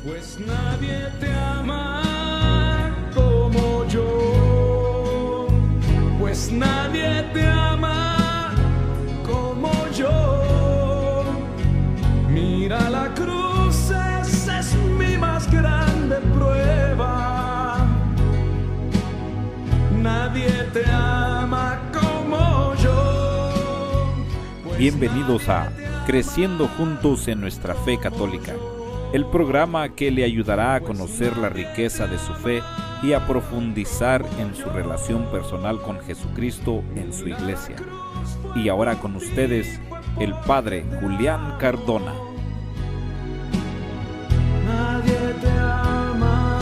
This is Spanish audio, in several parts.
Pues nadie te ama como yo, pues nadie te ama como yo. Mira la cruz, esa es mi más grande prueba. Nadie te ama como yo. Pues Bienvenidos a Creciendo Juntos en Nuestra Fe Católica, el programa que le ayudará a conocer la riqueza de su fe y a profundizar en su relación personal con Jesucristo en su iglesia. Y ahora con ustedes, el Padre Julián Cardona. Nadie te ama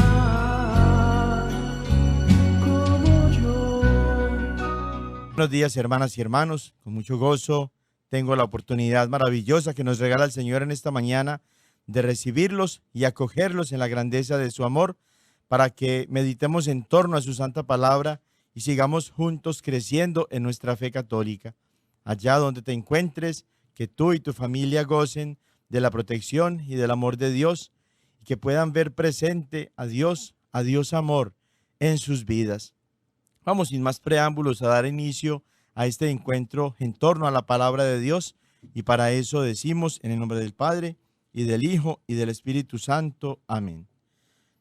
como yo. Buenos días, hermanas y hermanos. Con mucho gozo tengo la oportunidad maravillosa que nos regala el Señor en esta mañana de recibirlos y acogerlos en la grandeza de su amor para que meditemos en torno a su santa palabra y sigamos juntos creciendo en nuestra fe católica. Allá donde te encuentres, que tú y tu familia gocen de la protección y del amor de Dios y que puedan ver presente a Dios amor en sus vidas. Vamos sin más preámbulos a dar inicio a este encuentro en torno a la palabra de Dios, y para eso decimos en el nombre del Padre y del Hijo y del Espíritu Santo. Amén.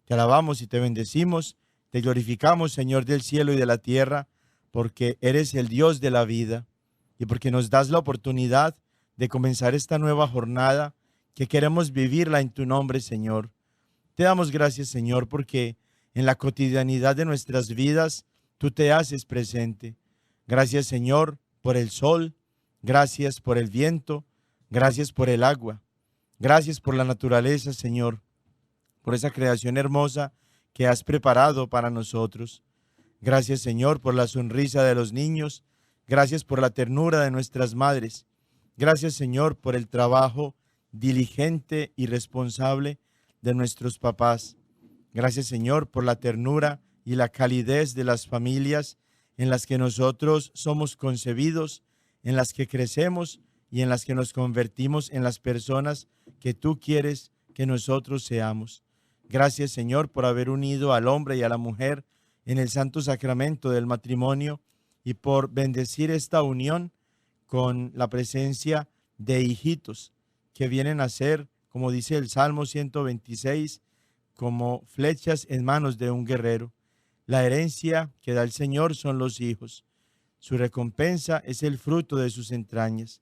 Te alabamos y te bendecimos, te glorificamos, Señor del cielo y de la tierra, porque eres el Dios de la vida y porque nos das la oportunidad de comenzar esta nueva jornada que queremos vivirla en tu nombre, Señor. Te damos gracias, Señor, porque en la cotidianidad de nuestras vidas tú te haces presente. Gracias, Señor, por el sol, gracias por el viento, gracias por el agua, gracias por la naturaleza, Señor, por esa creación hermosa que has preparado para nosotros. Gracias, Señor, por la sonrisa de los niños, gracias por la ternura de nuestras madres. Gracias, Señor, por el trabajo diligente y responsable de nuestros papás. Gracias, Señor, por la ternura y la calidez de las familias en las que nosotros somos concebidos, en las que crecemos y en las que nos convertimos en las personas que tú quieres que nosotros seamos. Gracias, Señor, por haber unido al hombre y a la mujer en el santo sacramento del matrimonio y por bendecir esta unión con la presencia de hijitos que vienen a ser, como dice el Salmo 126, como flechas en manos de un guerrero. La herencia que da el Señor son los hijos. Su recompensa es el fruto de sus entrañas.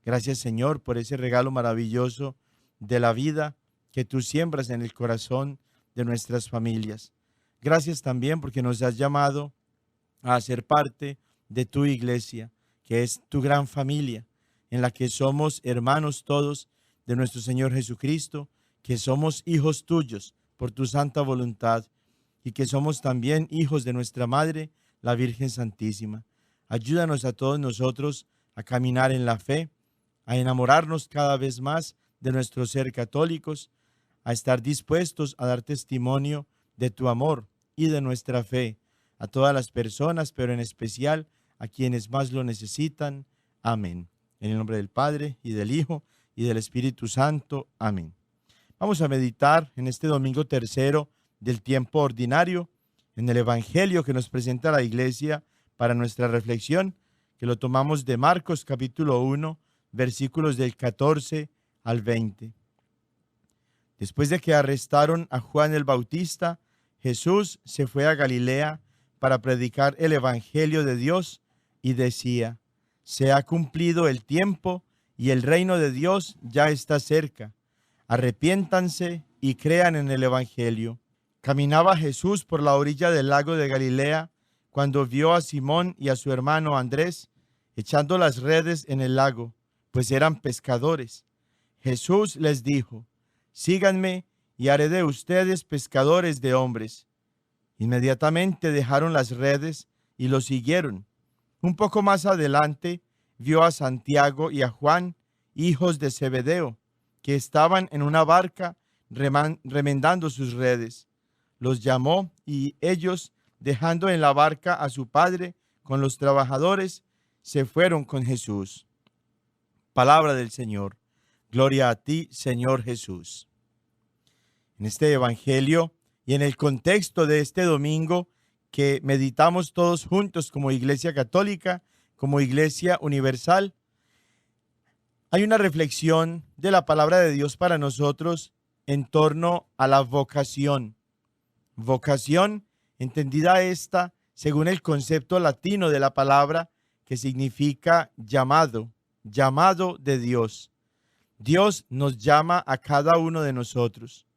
Gracias, Señor, por ese regalo maravilloso de la vida que tú siembras en el corazón de nuestras familias. Gracias también porque nos has llamado a ser parte de tu iglesia, que es tu gran familia, en la que somos hermanos todos de nuestro Señor Jesucristo, que somos hijos tuyos por tu santa voluntad, y que somos también hijos de nuestra Madre, la Virgen Santísima. Ayúdanos a todos nosotros a caminar en la fe, a enamorarnos cada vez más de nuestro ser católicos, a estar dispuestos a dar testimonio de tu amor y de nuestra fe a todas las personas, pero en especial a quienes más lo necesitan. Amén. En el nombre del Padre, y del Hijo, y del Espíritu Santo. Amén. Vamos a meditar en este domingo tercero del tiempo ordinario, en el Evangelio que nos presenta la Iglesia para nuestra reflexión, que lo tomamos de Marcos capítulo 1, versículos del 14 al 20. Después de que arrestaron a Juan el Bautista, Jesús se fue a Galilea para predicar el Evangelio de Dios y decía: se ha cumplido el tiempo y el reino de Dios ya está cerca. Arrepiéntanse y crean en el Evangelio. Caminaba Jesús por la orilla del lago de Galilea cuando vio a Simón y a su hermano Andrés echando las redes en el lago, pues eran pescadores. Jesús les dijo: síganme y haré de ustedes pescadores de hombres. Inmediatamente dejaron las redes y lo siguieron. Un poco más adelante vio a Santiago y a Juan, hijos de Zebedeo, que estaban en una barca remendando sus redes. Los llamó y ellos, dejando en la barca a su padre con los trabajadores, se fueron con Jesús. Palabra del Señor. Gloria a ti, Señor Jesús. en este evangelio y en el contexto de este domingo que meditamos todos juntos como Iglesia Católica, como Iglesia Universal. Hay una reflexión de la palabra de Dios para nosotros en torno a la vocación. Vocación, entendida esta según el concepto latino de la palabra, que significa llamado, llamado de Dios. Dios nos llama a cada uno de nosotros.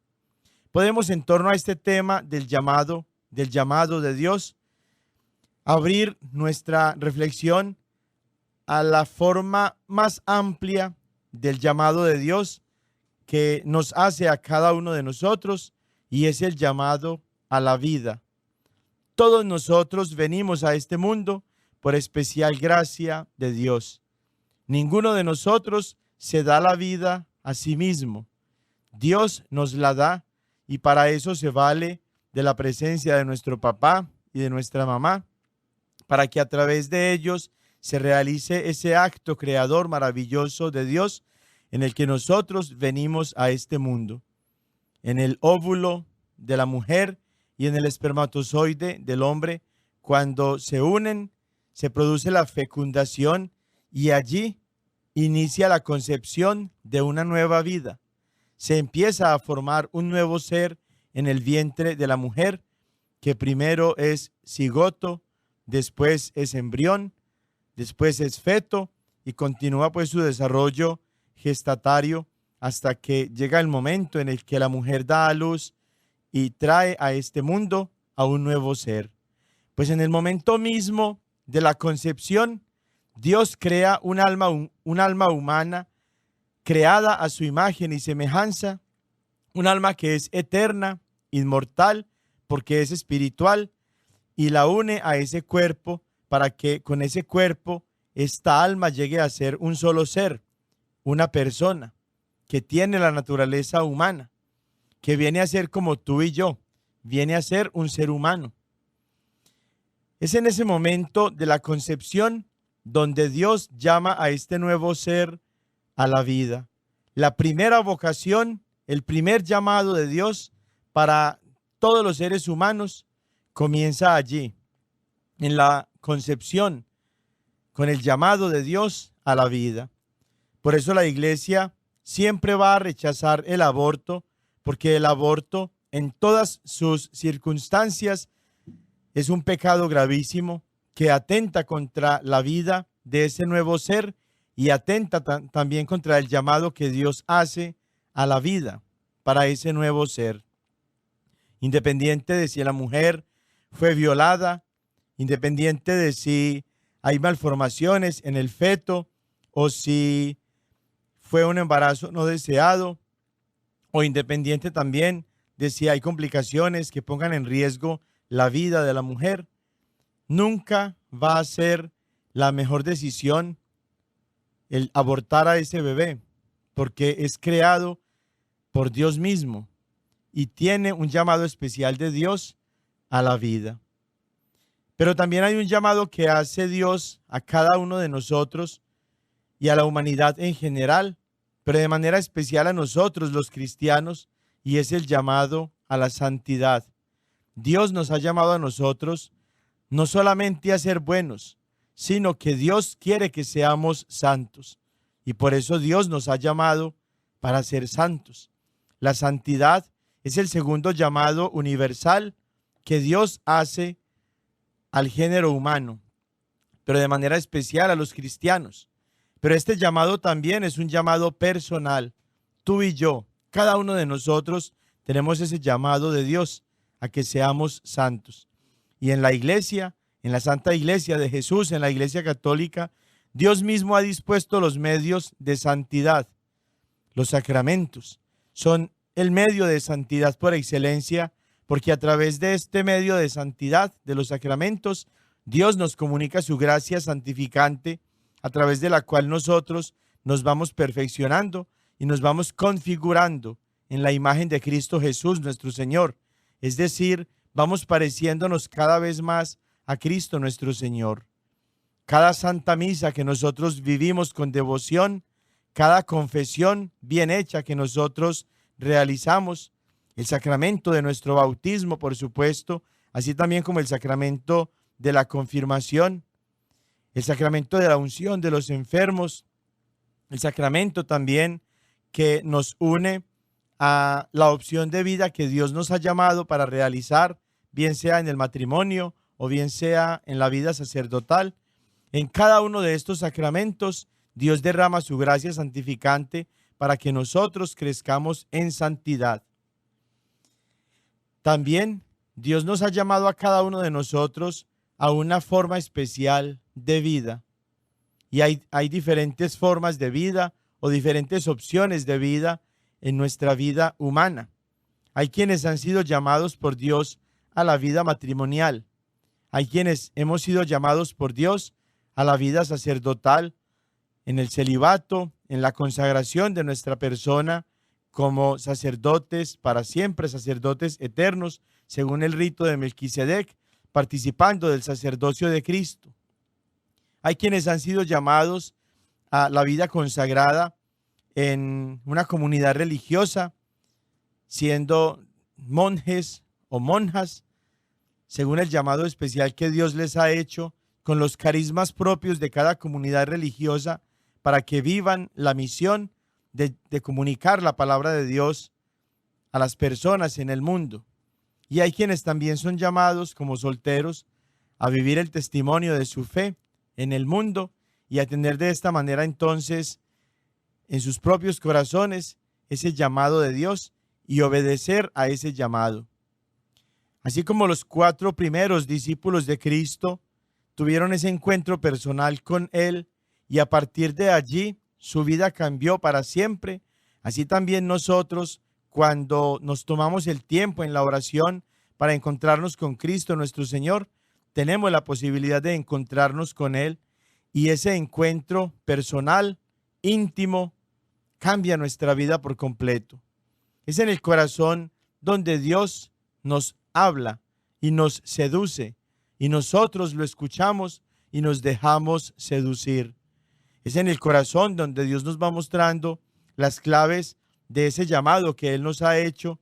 Podemos, en torno a este tema del llamado de Dios, abrir nuestra reflexión a la forma más amplia del llamado de Dios que nos hace a cada uno de nosotros, y es el llamado a la vida. Todos nosotros venimos a este mundo por especial gracia de Dios. Ninguno de nosotros se da la vida a sí mismo. Dios nos la da, y para eso se vale de la presencia de nuestro papá y de nuestra mamá, para que a través de ellos se realice ese acto creador maravilloso de Dios en el que nosotros venimos a este mundo. En el óvulo de la mujer y en el espermatozoide del hombre, cuando se unen, se produce la fecundación y allí inicia la concepción de una nueva vida. Se empieza a formar un nuevo ser en el vientre de la mujer, que primero es cigoto, después es embrión, después es feto y continúa pues su desarrollo gestatario hasta que llega el momento en el que la mujer da a luz y trae a este mundo a un nuevo ser. Pues en el momento mismo de la concepción, Dios crea un alma humana creada a su imagen y semejanza, un alma que es eterna, inmortal, porque es espiritual, y la une a ese cuerpo para que con ese cuerpo esta alma llegue a ser un solo ser, una persona que tiene la naturaleza humana, que viene a ser como tú y yo, viene a ser un ser humano. Es en ese momento de la concepción donde Dios llama a este nuevo ser a la vida. La primera vocación, el primer llamado de Dios para todos los seres humanos comienza allí, en la concepción, con el llamado de Dios a la vida. Por eso la Iglesia siempre va a rechazar el aborto, porque el aborto en todas sus circunstancias es un pecado gravísimo que atenta contra la vida de ese nuevo ser y atenta también contra el llamado que Dios hace a la vida para ese nuevo ser. Independiente de si la mujer fue violada, independiente de si hay malformaciones en el feto o si fue un embarazo no deseado, o independiente también de si hay complicaciones que pongan en riesgo la vida de la mujer, nunca va a ser la mejor decisión el abortar a ese bebé, porque es creado por Dios mismo y tiene un llamado especial de Dios a la vida. Pero también hay un llamado que hace Dios a cada uno de nosotros y a la humanidad en general, pero de manera especial a nosotros los cristianos, y es el llamado a la santidad. Dios nos ha llamado a nosotros no solamente a ser buenos, sino que Dios quiere que seamos santos. Y por eso Dios nos ha llamado para ser santos. La santidad es el segundo llamado universal que Dios hace al género humano, pero de manera especial a los cristianos. Pero este llamado también es un llamado personal. Tú y yo, cada uno de nosotros, tenemos ese llamado de Dios a que seamos santos. Y en la iglesia, en la Santa Iglesia de Jesús, en la Iglesia Católica, Dios mismo ha dispuesto los medios de santidad. Los sacramentos son el medio de santidad por excelencia, porque a través de este medio de santidad, de los sacramentos, Dios nos comunica su gracia santificante, a través de la cual nosotros nos vamos perfeccionando y nos vamos configurando en la imagen de Cristo Jesús, nuestro Señor. Es decir, vamos pareciéndonos cada vez más a Cristo nuestro Señor. Cada Santa Misa que nosotros vivimos con devoción, cada confesión bien hecha que nosotros realizamos, el sacramento de nuestro bautismo, por supuesto, así también como el sacramento de la confirmación, el sacramento de la unción de los enfermos, el sacramento también que nos une a la opción de vida que Dios nos ha llamado para realizar, bien sea en el matrimonio o bien sea en la vida sacerdotal. En cada uno de estos sacramentos, Dios derrama su gracia santificante para que nosotros crezcamos en santidad. También Dios nos ha llamado a cada uno de nosotros a una forma especial de vida. Y hay diferentes formas de vida o diferentes opciones de vida en nuestra vida humana. Hay quienes han sido llamados por Dios a la vida matrimonial. Hay quienes hemos sido llamados por Dios a la vida sacerdotal, en el celibato, en la consagración de nuestra persona como sacerdotes para siempre, sacerdotes eternos, según el rito de Melquisedec, participando del sacerdocio de Cristo. Hay quienes han sido llamados a la vida consagrada en una comunidad religiosa, siendo monjes o monjas, según el llamado especial que Dios les ha hecho, con los carismas propios de cada comunidad religiosa, para que vivan la misión de comunicar la palabra de Dios a las personas en el mundo. Y hay quienes también son llamados como solteros a vivir el testimonio de su fe en el mundo y a tener de esta manera entonces en sus propios corazones ese llamado de Dios y obedecer a ese llamado. Así como los 4 primeros discípulos de Cristo tuvieron ese encuentro personal con Él y a partir de allí su vida cambió para siempre, así también nosotros, cuando nos tomamos el tiempo en la oración para encontrarnos con Cristo nuestro Señor, tenemos la posibilidad de encontrarnos con Él y ese encuentro personal, íntimo, cambia nuestra vida por completo. Es en el corazón donde Dios nos habla y nos seduce y nosotros lo escuchamos y nos dejamos seducir. Es en el corazón donde Dios nos va mostrando las claves de ese llamado que Él nos ha hecho,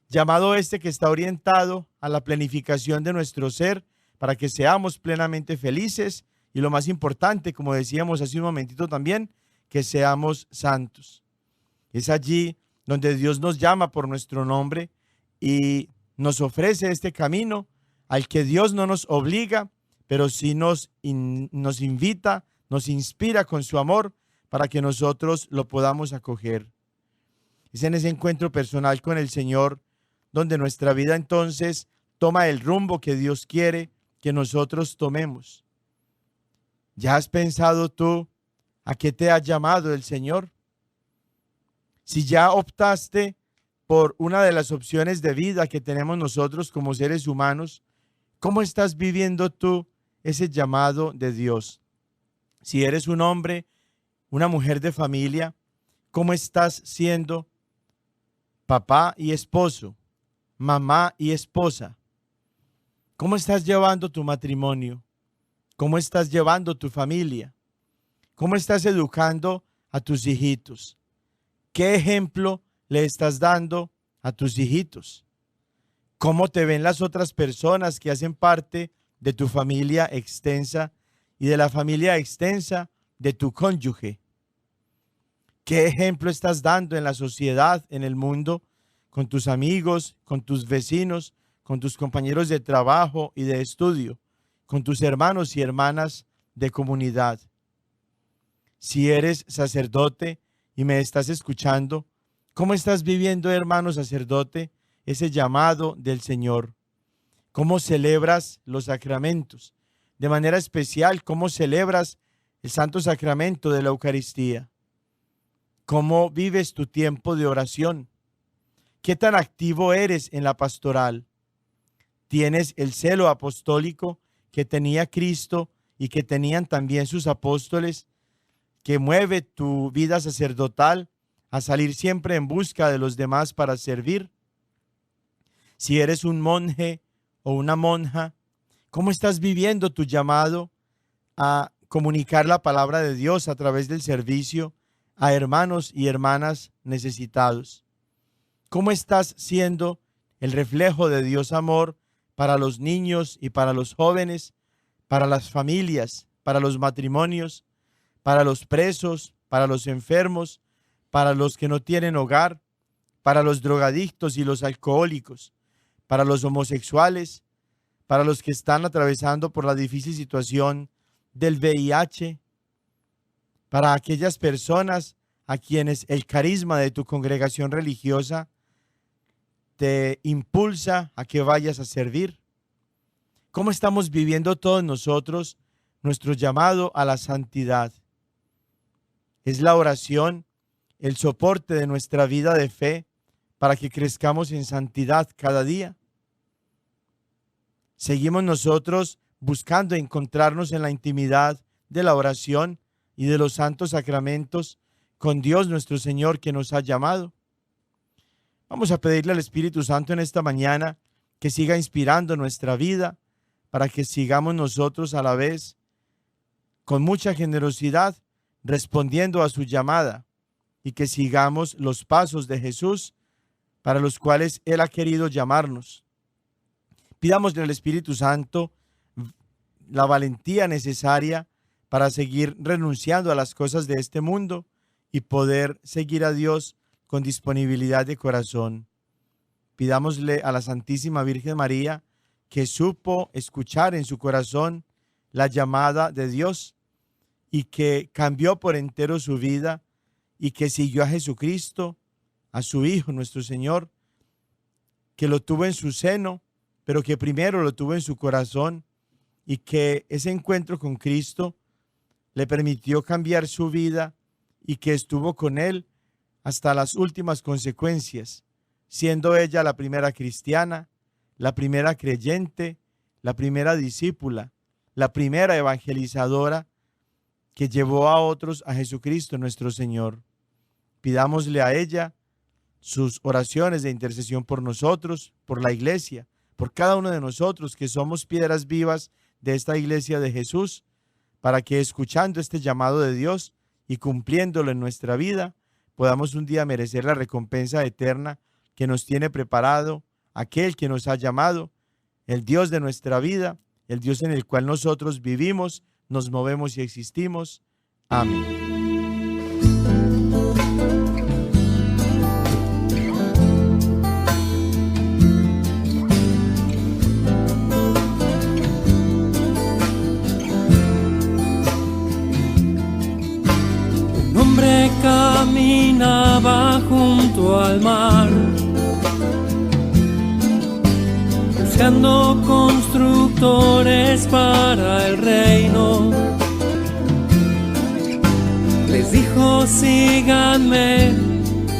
llamado este que está orientado a la plenificación de nuestro ser para que seamos plenamente felices y lo más importante, como decíamos hace un momentito también, que seamos santos. Es allí donde Dios nos llama por nuestro nombre y nos ofrece este camino al que Dios no nos obliga, pero sí nos invita, nos inspira con su amor para que nosotros lo podamos acoger. Es en ese encuentro personal con el Señor donde nuestra vida entonces toma el rumbo que Dios quiere que nosotros tomemos. ¿Ya has pensado tú a qué te ha llamado el Señor? Si ya optaste por una de las opciones de vida que tenemos nosotros como seres humanos, ¿cómo estás viviendo tú ese llamado de Dios? Si eres un hombre, una mujer de familia, ¿cómo estás siendo papá y esposo, mamá y esposa? ¿Cómo estás llevando tu matrimonio? ¿Cómo estás llevando tu familia? ¿Cómo estás educando a tus hijitos? ¿Qué ejemplo le estás dando a tus hijitos? ¿Cómo te ven las otras personas que hacen parte de tu familia extensa y de la familia extensa de tu cónyuge? ¿Qué ejemplo estás dando en la sociedad, en el mundo, con tus amigos, con tus vecinos, con tus compañeros de trabajo y de estudio, con tus hermanos y hermanas de comunidad? Si eres sacerdote y me estás escuchando, ¿cómo estás viviendo, hermano sacerdote, ese llamado del Señor? ¿Cómo celebras los sacramentos? De manera especial, ¿cómo celebras el Santo Sacramento de la Eucaristía? ¿Cómo vives tu tiempo de oración? ¿Qué tan activo eres en la pastoral? ¿Tienes el celo apostólico que tenía Cristo y que tenían también sus apóstoles, que mueve tu vida sacerdotal a salir siempre en busca de los demás para servir? Si eres un monje o una monja, ¿cómo estás viviendo tu llamado a comunicar la palabra de Dios a través del servicio a hermanos y hermanas necesitados? ¿Cómo estás siendo el reflejo de Dios amor para los niños y para los jóvenes, para las familias, para los matrimonios, para los presos, para los enfermos, para los que no tienen hogar, para los drogadictos y los alcohólicos, para los homosexuales, para los que están atravesando por la difícil situación del VIH, para aquellas personas a quienes el carisma de tu congregación religiosa te impulsa a que vayas a servir? ¿Cómo estamos viviendo todos nosotros nuestro llamado a la santidad? Es la oración el soporte de nuestra vida de fe para que crezcamos en santidad cada día. Seguimos nosotros buscando encontrarnos en la intimidad de la oración y de los santos sacramentos con Dios nuestro Señor que nos ha llamado. Vamos a pedirle al Espíritu Santo en esta mañana que siga inspirando nuestra vida para que sigamos nosotros a la vez con mucha generosidad respondiendo a su llamada y que sigamos los pasos de Jesús para los cuales Él ha querido llamarnos. Pidámosle al Espíritu Santo la valentía necesaria para seguir renunciando a las cosas de este mundo y poder seguir a Dios con disponibilidad de corazón. Pidámosle a la Santísima Virgen María, que supo escuchar en su corazón la llamada de Dios y que cambió por entero su vida y que siguió a Jesucristo, a su Hijo, nuestro Señor, que lo tuvo en su seno, pero que primero lo tuvo en su corazón y que ese encuentro con Cristo le permitió cambiar su vida y que estuvo con Él hasta las últimas consecuencias, siendo ella la primera cristiana, la primera creyente, la primera discípula, la primera evangelizadora que llevó a otros a Jesucristo nuestro Señor. Pidámosle a ella sus oraciones de intercesión por nosotros, por la iglesia, por cada uno de nosotros que somos piedras vivas de esta iglesia de Jesús, para que escuchando este llamado de Dios y cumpliéndolo en nuestra vida, podamos un día merecer la recompensa eterna que nos tiene preparado aquel que nos ha llamado, el Dios de nuestra vida, el Dios en el cual nosotros vivimos, nos movemos y existimos. Amén. Un hombre caminaba junto al mar, buscando constructores para el reino. Les dijo: síganme,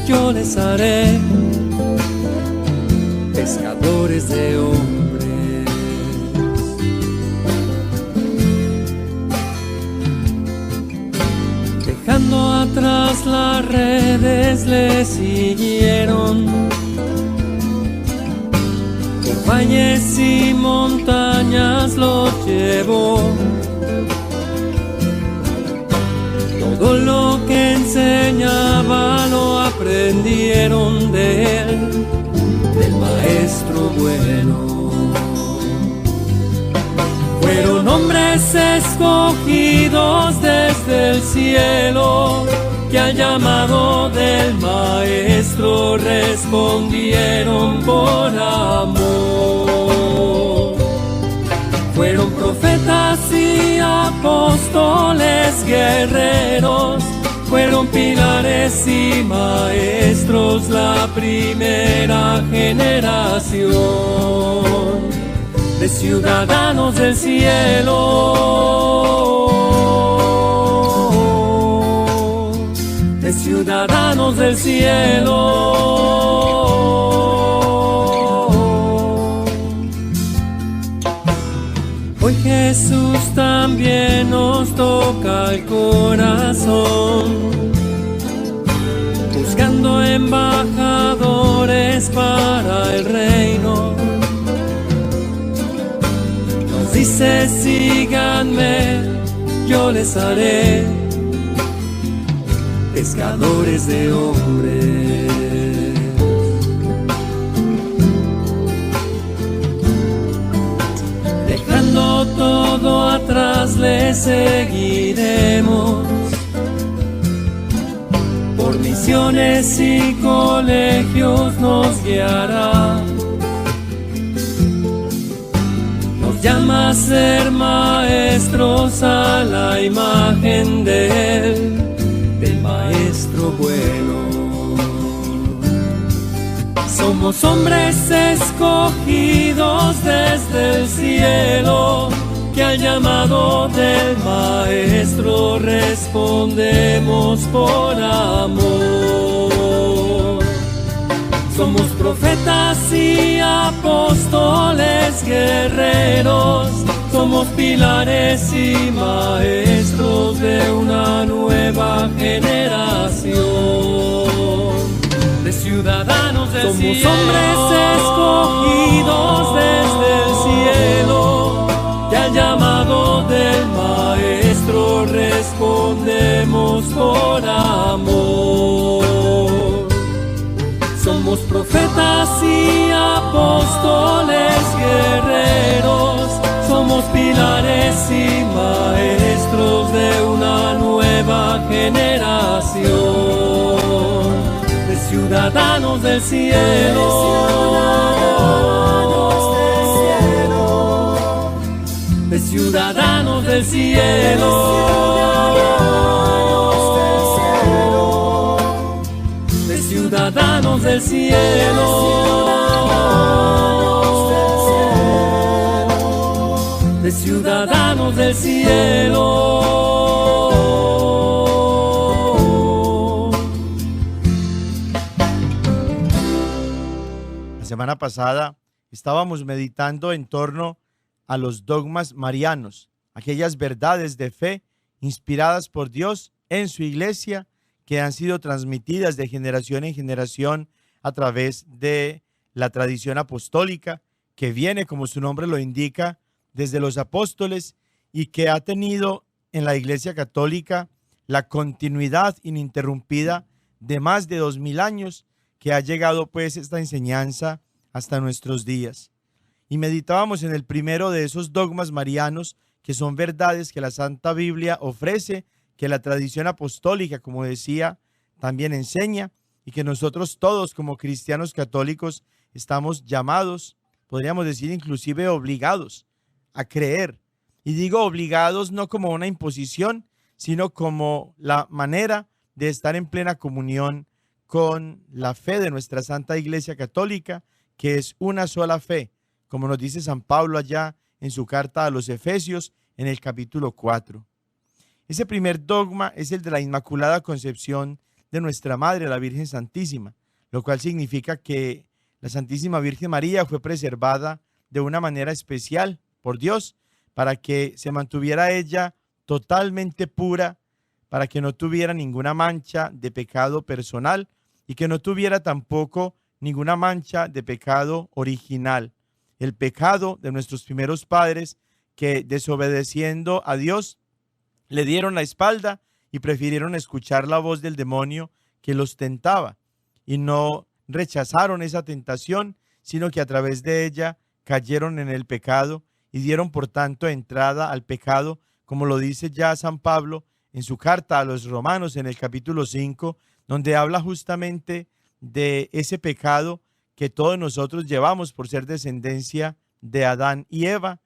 yo les haré pescadores de hombres. Dejando atrás las redes, le siguieron. Por valles y montañas los llevó. Todo lo que enseñaba lo aprendieron de él, del maestro bueno. Fueron hombres escogidos desde el cielo, que al llamado del maestro respondieron por amor. Fueron profetas y apóstoles guerreros, fueron pilares y maestros, la primera generación de ciudadanos del cielo, de ciudadanos del cielo. Hoy Jesús también nos toca el corazón, buscando embajadores para el reino. Nos dice: síganme, yo les haré pescadores de hombres. te seguiremos. Por misiones y colegios nos guiará. Nos llama a ser maestros a la imagen de Él, del Maestro bueno. Somos hombres escogidos desde el cielo, que al llamado del Maestro respondemos por amor. Somos profetas y apóstoles guerreros, somos pilares y maestros de una nueva generación de ciudadanos del cielo. Somos hombres escogidos desde el cielo, que al llamado del Maestro respondemos por amor. Somos profetas y apóstoles guerreros, somos pilares y maestros de una nueva generación de ciudadanos del cielo, de ciudadanos del cielo, de ciudadanos del cielo, de ciudadanos del cielo. La semana pasada estábamos meditando en torno a los dogmas marianos, aquellas verdades de fe inspiradas por Dios en su iglesia que han sido transmitidas de generación en generación a través de la tradición apostólica que viene, como su nombre lo indica, desde los apóstoles y que ha tenido en la Iglesia Católica la continuidad ininterrumpida de más de 2000 años que ha llegado pues esta enseñanza hasta nuestros días. Y meditábamos en el primero de esos dogmas marianos, que son verdades que la Santa Biblia ofrece, que la tradición apostólica, como decía, también enseña, y que nosotros todos como cristianos católicos estamos llamados, podríamos decir inclusive obligados, a creer. Y digo obligados no como una imposición, sino como la manera de estar en plena comunión con la fe de nuestra Santa Iglesia Católica, que es una sola fe, como nos dice San Pablo allá en su carta a los Efesios en el capítulo 4. Ese primer dogma es el de la Inmaculada Concepción de nuestra Madre, la Virgen Santísima, lo cual significa que la Santísima Virgen María fue preservada de una manera especial por Dios para que se mantuviera ella totalmente pura, para que no tuviera ninguna mancha de pecado personal y que no tuviera tampoco ninguna mancha de pecado original. El pecado de nuestros primeros padres que, desobedeciendo a Dios, le dieron la espalda y prefirieron escuchar la voz del demonio que los tentaba y no rechazaron esa tentación, sino que a través de ella cayeron en el pecado y dieron por tanto entrada al pecado, como lo dice ya San Pablo en su carta a los Romanos en el capítulo 5, donde habla justamente de ese pecado que todos nosotros llevamos por ser descendencia de Adán y Eva,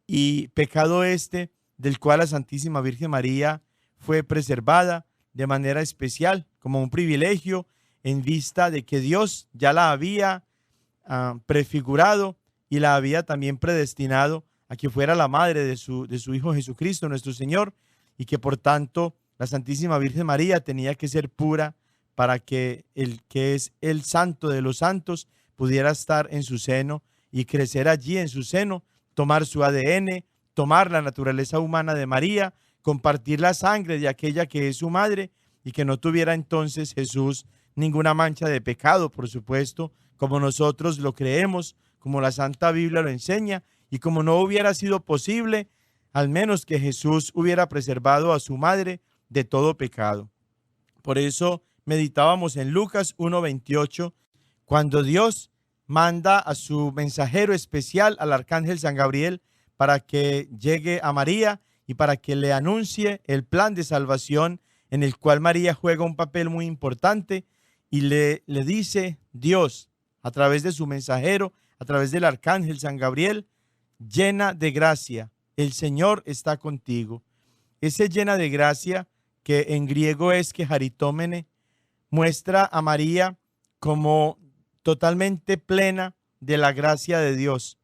y pecado este del cual la Santísima Virgen María fue preservada de manera especial, como un privilegio en vista de que Dios ya la había prefigurado y la había también predestinado a que fuera la madre de su Hijo Jesucristo, nuestro Señor, y que por tanto la Santísima Virgen María tenía que ser pura para que el que es el santo de los santos pudiera estar en su seno y crecer allí en su seno, tomar su ADN, tomar la naturaleza humana de María, compartir la sangre de aquella que es su madre y que no tuviera entonces Jesús ninguna mancha de pecado, por supuesto, como nosotros lo creemos, como la Santa Biblia lo enseña y como no hubiera sido posible, al menos que Jesús hubiera preservado a su madre de todo pecado. Por eso meditábamos en Lucas 1:28, cuando Dios manda a su mensajero especial, al arcángel San Gabriel, para que llegue a María y para que le anuncie el plan de salvación en el cual María juega un papel muy importante y le dice Dios a través de su mensajero, a través del arcángel San Gabriel: llena de gracia, el Señor está contigo. Ese llena de gracia, que en griego es quejaritómene, muestra a María como totalmente plena de la gracia de Dios.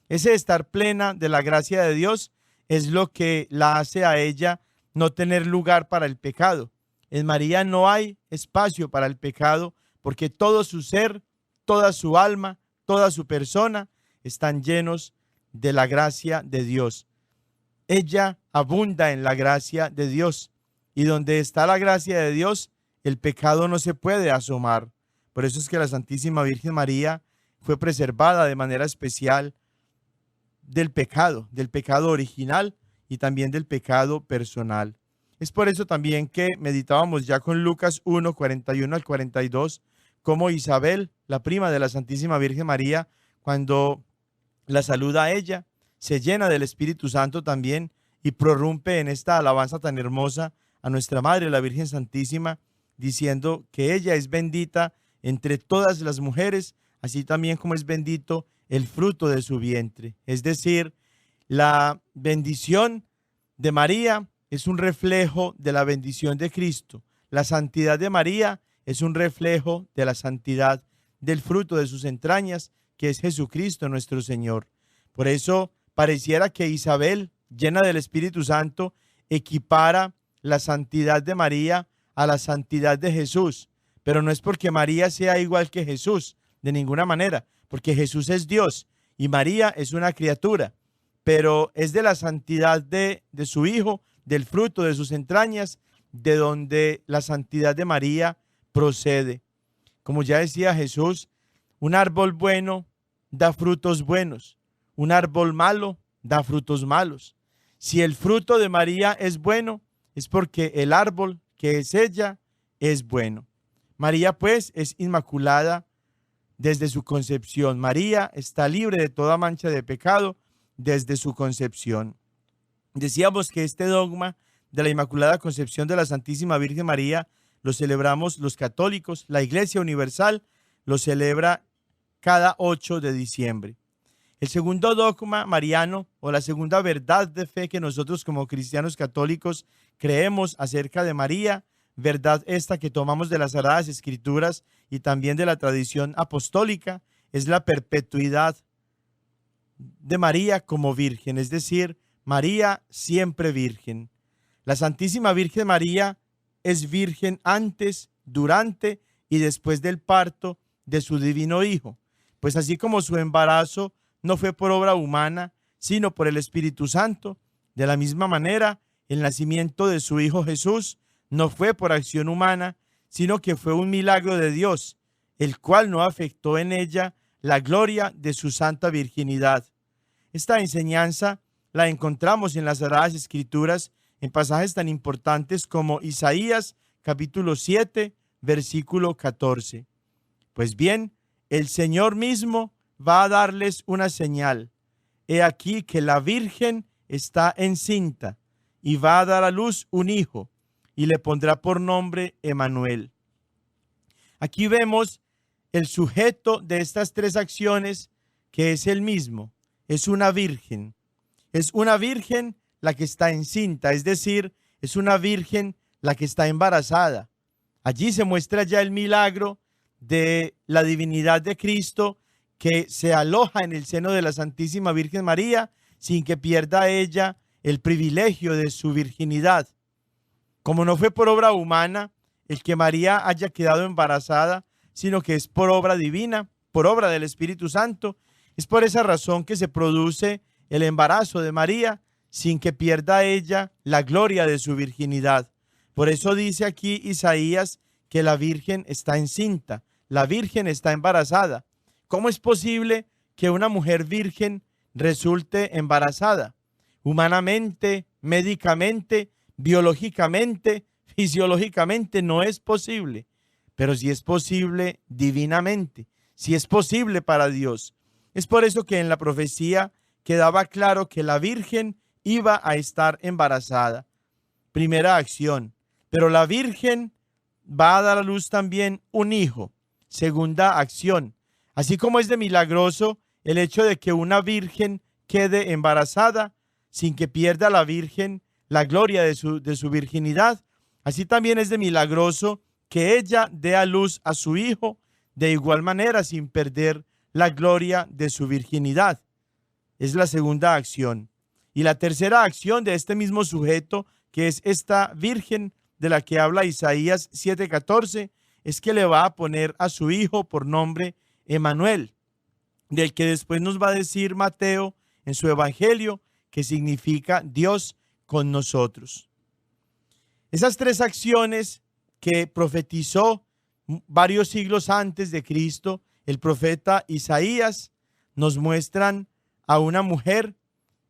Ese estar plena de la gracia de Dios es lo que la hace a ella no tener lugar para el pecado. En María no hay espacio para el pecado, porque todo su ser, toda su alma, toda su persona están llenos de la gracia de Dios. Ella abunda en la gracia de Dios, y donde está la gracia de Dios, el pecado no se puede asomar. Por eso es que la Santísima Virgen María fue preservada de manera especial del pecado original y también del pecado personal. Es por eso también que meditábamos ya con Lucas 1, 41 al 42, como Isabel, la prima de la Santísima Virgen María, cuando la saluda a ella, se llena del Espíritu Santo también y prorrumpe en esta alabanza tan hermosa a nuestra Madre, la Virgen Santísima, diciendo que ella es bendita entre todas las mujeres, así también como es bendito el fruto de su vientre. Es decir, la bendición de María es un reflejo de la bendición de Cristo. La santidad de María es un reflejo de la santidad del fruto de sus entrañas, que es Jesucristo nuestro Señor. Por eso pareciera que Isabel, llena del Espíritu Santo, equipara la santidad de María a la santidad de Jesús. Pero no es porque María sea igual que Jesús, de ninguna manera, porque Jesús es Dios y María es una criatura, pero es de la santidad de su Hijo, del fruto de sus entrañas, de donde la santidad de María procede. Como ya decía Jesús, un árbol bueno da frutos buenos, un árbol malo da frutos malos. Si el fruto de María es bueno, es porque el árbol, que es ella, es bueno. María, pues, es inmaculada desde su concepción. María está libre de toda mancha de pecado desde su concepción. Decíamos que este dogma de la Inmaculada Concepción de la Santísima Virgen María lo celebramos los católicos. La Iglesia Universal lo celebra cada 8 de diciembre. El segundo dogma mariano, o la segunda verdad de fe que nosotros como cristianos católicos creemos acerca de María, verdad esta que tomamos de las Sagradas Escrituras y también de la tradición apostólica, es la perpetuidad de María como virgen, es decir, María siempre virgen. La Santísima Virgen María es virgen antes, durante y después del parto de su divino Hijo, pues así como su embarazo no fue por obra humana, sino por el Espíritu Santo, de la misma manera el nacimiento de su Hijo Jesús no fue por acción humana, sino que fue un milagro de Dios, el cual no afectó en ella la gloria de su santa virginidad. Esta enseñanza la encontramos en las Sagradas Escrituras en pasajes tan importantes como Isaías capítulo 7, versículo 14. Pues bien, el Señor mismo va a darles una señal. He aquí que la Virgen está encinta y va a dar a luz un hijo y le pondrá por nombre Emmanuel. Aquí vemos el sujeto de estas tres acciones, que es el mismo. Es una virgen. Es una virgen la que está encinta, es decir, es una virgen la que está embarazada. Allí se muestra ya el milagro de la divinidad de Cristo, que se aloja en el seno de la Santísima Virgen María sin que pierda ella el privilegio de su virginidad. Como no fue por obra humana el que María haya quedado embarazada, sino que es por obra divina, por obra del Espíritu Santo, es por esa razón que se produce el embarazo de María sin que pierda ella la gloria de su virginidad. Por eso dice aquí Isaías que la Virgen está encinta, la Virgen está embarazada. ¿Cómo es posible que una mujer virgen resulte embarazada? Humanamente, médicamente, biológicamente, fisiológicamente no es posible, pero sí es posible divinamente, sí es posible para Dios. Es por eso que en la profecía quedaba claro que la Virgen iba a estar embarazada. Primera acción. Pero la Virgen va a dar a luz también un hijo. Segunda acción. Así como es de milagroso el hecho de que una virgen quede embarazada sin que pierda la Virgen la gloria de su virginidad, así también es de milagroso que ella dé a luz a su hijo de igual manera sin perder la gloria de su virginidad. Es la segunda acción. Y la tercera acción de este mismo sujeto, que es esta virgen de la que habla Isaías 7:14, es que le va a poner a su hijo por nombre Emmanuel, del que después nos va a decir Mateo en su evangelio, que significa Dios con nosotros. Esas tres acciones que profetizó varios siglos antes de Cristo el profeta Isaías nos muestran a una mujer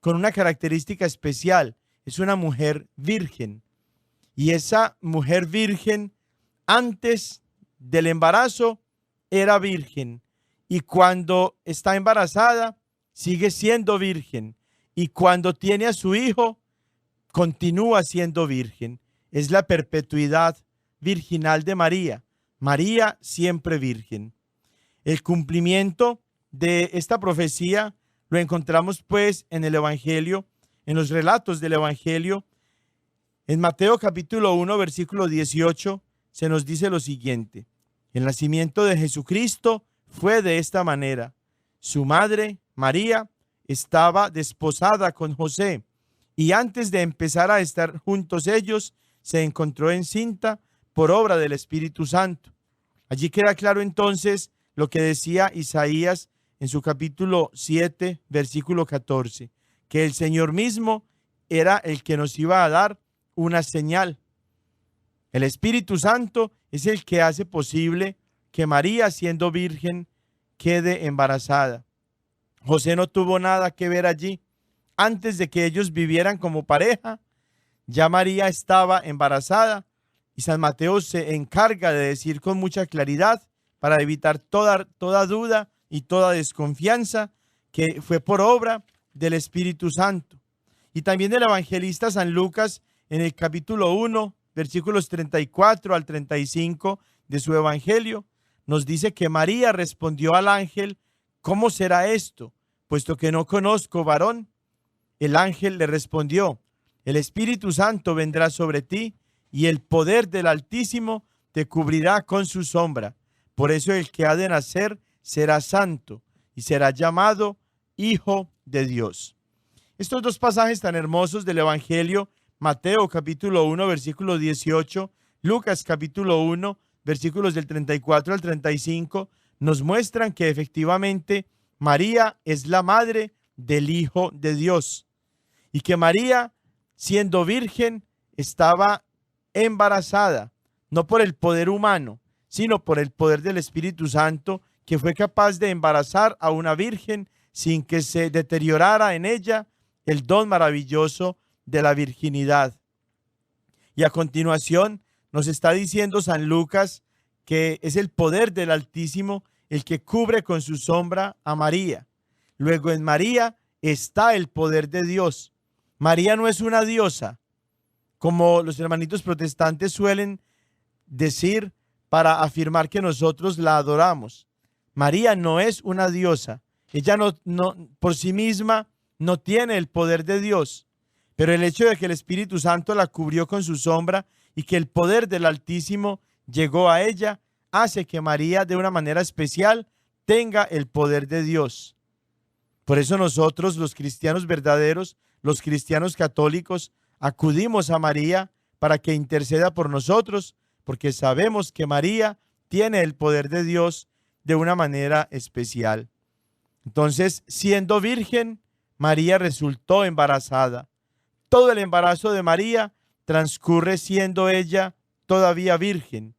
con una característica especial. Es una mujer virgen. Y esa mujer virgen antes del embarazo era virgen. Y cuando está embarazada sigue siendo virgen. Y cuando tiene a su hijo continúa siendo virgen. Es la perpetuidad virginal de María. María siempre virgen. El cumplimiento de esta profecía lo encontramos pues en el Evangelio, en los relatos del Evangelio. En Mateo capítulo 1, versículo 18, se nos dice lo siguiente: el nacimiento de Jesucristo fue de esta manera. Su madre, María, estaba desposada con José, y antes de empezar a estar juntos ellos, se encontró encinta por obra del Espíritu Santo. Allí queda claro entonces lo que decía Isaías en su capítulo 7, versículo 14, que el Señor mismo era el que nos iba a dar una señal. El Espíritu Santo es el que hace posible que María, siendo virgen, quede embarazada. José no tuvo nada que ver allí. Antes de que ellos vivieran como pareja, ya María estaba embarazada, y San Mateo se encarga de decir con mucha claridad, para evitar toda duda y toda desconfianza, que fue por obra del Espíritu Santo. Y también el evangelista San Lucas, en el capítulo 1, versículos 34 al 35 de su evangelio, nos dice que María respondió al ángel: ¿cómo será esto, puesto que no conozco varón? El ángel le respondió: el Espíritu Santo vendrá sobre ti, y el poder del Altísimo te cubrirá con su sombra. Por eso el que ha de nacer será santo, y será llamado Hijo de Dios. Estos dos pasajes tan hermosos del Evangelio, Mateo capítulo 1, versículo 18, Lucas capítulo 1, versículos del 34 al 35, nos muestran que efectivamente María es la madre del Hijo de Dios, y que María, siendo virgen, estaba embarazada, no por el poder humano, sino por el poder del Espíritu Santo, que fue capaz de embarazar a una virgen sin que se deteriorara en ella el don maravilloso de la virginidad. Y a continuación nos está diciendo San Lucas que es el poder del Altísimo el que cubre con su sombra a María. Luego en María está el poder de Dios. María no es una diosa, como los hermanitos protestantes suelen decir para afirmar que nosotros la adoramos. María no es una diosa. Ella no por sí misma no tiene el poder de Dios. Pero el hecho de que el Espíritu Santo la cubrió con su sombra y que el poder del Altísimo llegó a ella, hace que María de una manera especial tenga el poder de Dios. Por eso nosotros, los cristianos verdaderos, los cristianos católicos, acudimos a María para que interceda por nosotros, porque sabemos que María tiene el poder de Dios de una manera especial. Entonces, siendo virgen, María resultó embarazada. Todo el embarazo de María transcurre siendo ella todavía virgen.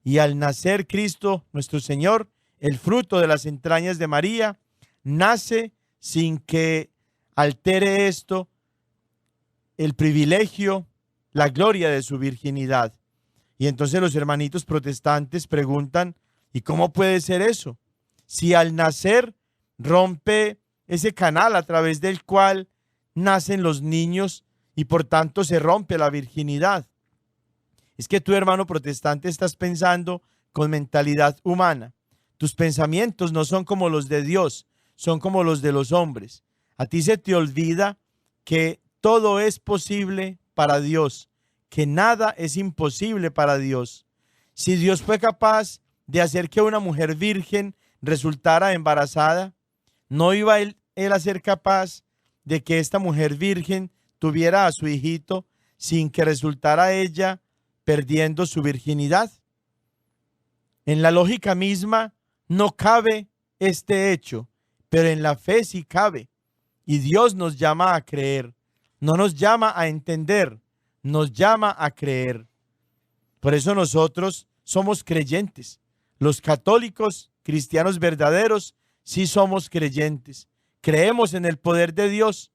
Y al nacer Cristo, nuestro Señor, el fruto de las entrañas de María, nace sin que altere esto el privilegio, la gloria de su virginidad. Y entonces los hermanitos protestantes preguntan: ¿y cómo puede ser eso? Si al nacer rompe ese canal a través del cual nacen los niños y por tanto se rompe la virginidad. Es que tú, hermano protestante, estás pensando con mentalidad humana. Tus pensamientos no son como los de Dios, son como los de los hombres. A ti se te olvida que todo es posible para Dios, que nada es imposible para Dios. Si Dios fue capaz de hacer que una mujer virgen resultara embarazada, ¿no iba él a ser capaz de que esta mujer virgen tuviera a su hijito sin que resultara ella perdiendo su virginidad? En la lógica misma no cabe este hecho, pero en la fe sí cabe. Y Dios nos llama a creer, no nos llama a entender, nos llama a creer. Por eso nosotros somos creyentes. Los católicos, cristianos verdaderos, sí somos creyentes. Creemos en el poder de Dios.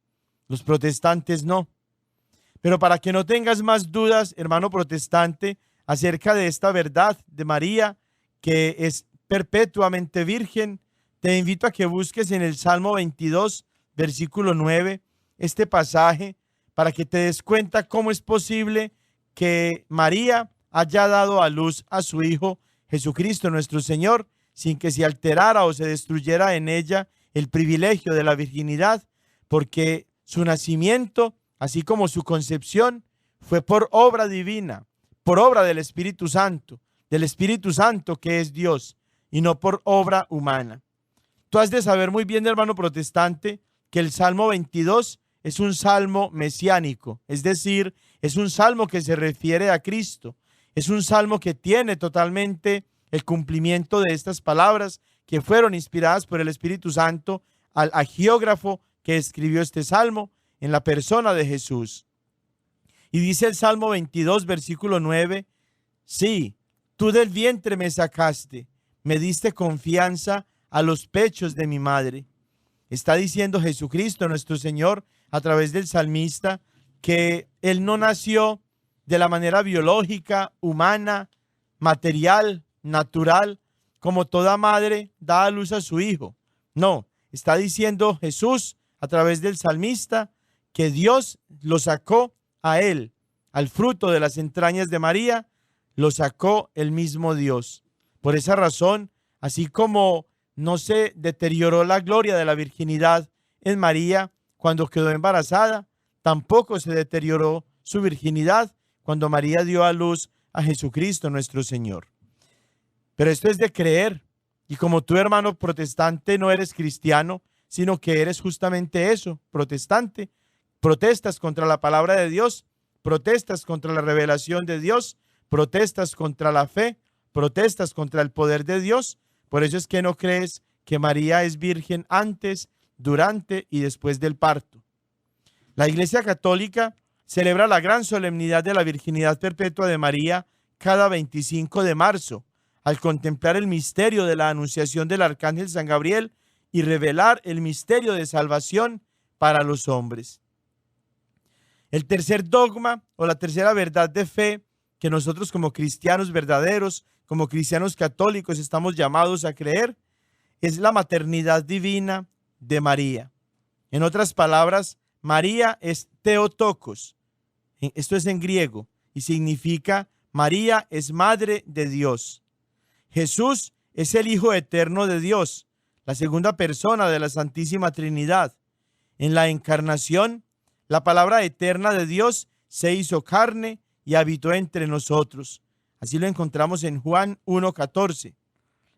Los protestantes no. Pero para que no tengas más dudas, hermano protestante, acerca de esta verdad de María, que es perpetuamente virgen, te invito a que busques en el Salmo 22, versículo 9, este pasaje, para que te des cuenta cómo es posible que María haya dado a luz a su Hijo Jesucristo nuestro Señor, sin que se alterara o se destruyera en ella el privilegio de la virginidad, porque su nacimiento, así como su concepción, fue por obra divina, por obra del Espíritu Santo que es Dios, y no por obra humana. Tú has de saber muy bien, hermano protestante, que el Salmo 22 es un salmo mesiánico, es decir, es un salmo que se refiere a Cristo, es un salmo que tiene totalmente el cumplimiento de estas palabras que fueron inspiradas por el Espíritu Santo al agiógrafo que escribió este salmo en la persona de Jesús. Y dice el Salmo 22, versículo 9, sí, tú del vientre me sacaste, me diste confianza a los pechos de mi madre. Está diciendo Jesucristo nuestro Señor a través del salmista que Él no nació de la manera biológica, humana, material, natural, como toda madre da a luz a su hijo. No, está diciendo Jesús a través del salmista que Dios lo sacó a Él, al fruto de las entrañas de María, lo sacó el mismo Dios. Por esa razón, así como no se deterioró la gloria de la virginidad en María cuando quedó embarazada, tampoco se deterioró su virginidad cuando María dio a luz a Jesucristo nuestro Señor. Pero esto es de creer, y como tú, hermano protestante, no eres cristiano, sino que eres justamente eso, protestante, protestas contra la palabra de Dios, protestas contra la revelación de Dios, protestas contra la fe, protestas contra el poder de Dios. Por eso es que no crees que María es virgen antes, durante y después del parto. La Iglesia Católica celebra la gran solemnidad de la virginidad perpetua de María cada 25 de marzo, al contemplar el misterio de la anunciación del arcángel San Gabriel y revelar el misterio de salvación para los hombres. El tercer dogma o la tercera verdad de fe que nosotros como cristianos verdaderos, como cristianos católicos estamos llamados a creer, es la maternidad divina de María. En otras palabras, María es Theotokos. Esto es en griego y significa María es madre de Dios. Jesús es el Hijo eterno de Dios, la segunda persona de la Santísima Trinidad. En la encarnación, la palabra eterna de Dios se hizo carne y habitó entre nosotros. Así lo encontramos en Juan 1:14.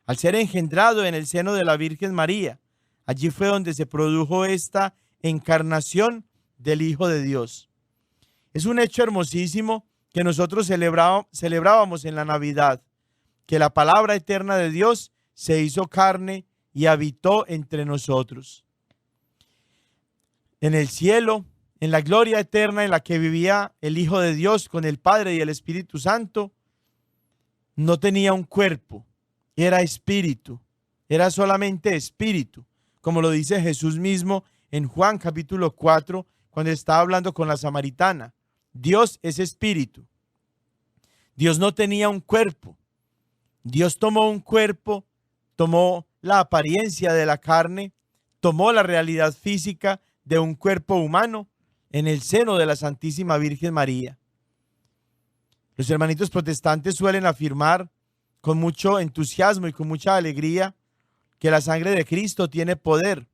Al ser engendrado en el seno de la Virgen María, allí fue donde se produjo esta encarnación del Hijo de Dios. Es un hecho hermosísimo que nosotros celebrábamos en la Navidad, que la palabra eterna de Dios se hizo carne y habitó entre nosotros. En el cielo, en la gloria eterna en la que vivía el Hijo de Dios con el Padre y el Espíritu Santo, no tenía un cuerpo, era espíritu, era solamente espíritu, como lo dice Jesús mismo en Juan capítulo 4, cuando está hablando con la samaritana. Dios es espíritu. Dios no tenía un cuerpo. Dios tomó un cuerpo, tomó la apariencia de la carne, tomó la realidad física de un cuerpo humano en el seno de la Santísima Virgen María. Los hermanitos protestantes suelen afirmar con mucho entusiasmo y con mucha alegría que la sangre de Cristo tiene poder.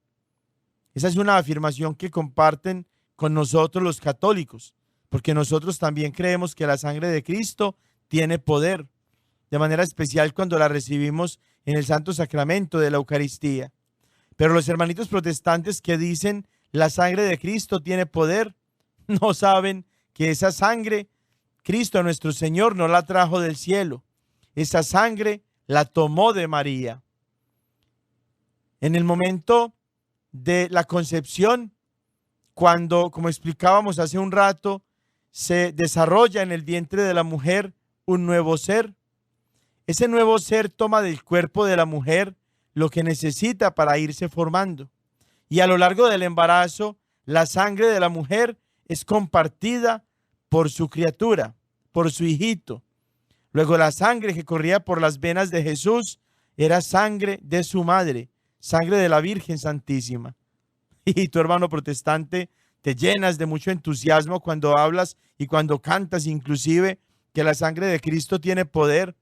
Esa es una afirmación que comparten con nosotros los católicos, porque nosotros también creemos que la sangre de Cristo tiene poder, de manera especial cuando la recibimos en el Santo Sacramento de la Eucaristía. Pero los hermanitos protestantes que dicen la sangre de Cristo tiene poder, no saben que esa sangre, Cristo nuestro Señor no la trajo del cielo. Esa sangre la tomó de María. En el momento de la concepción, cuando, como explicábamos hace un rato, se desarrolla en el vientre de la mujer un nuevo ser. Ese nuevo ser toma del cuerpo de la mujer lo que necesita para irse formando. Y a lo largo del embarazo, la sangre de la mujer es compartida por su criatura, por su hijito. Luego la sangre que corría por las venas de Jesús era sangre de su madre, sangre de la Virgen Santísima. Y tu hermano protestante, te llenas de mucho entusiasmo cuando hablas y cuando cantas inclusive que la sangre de Cristo tiene poder,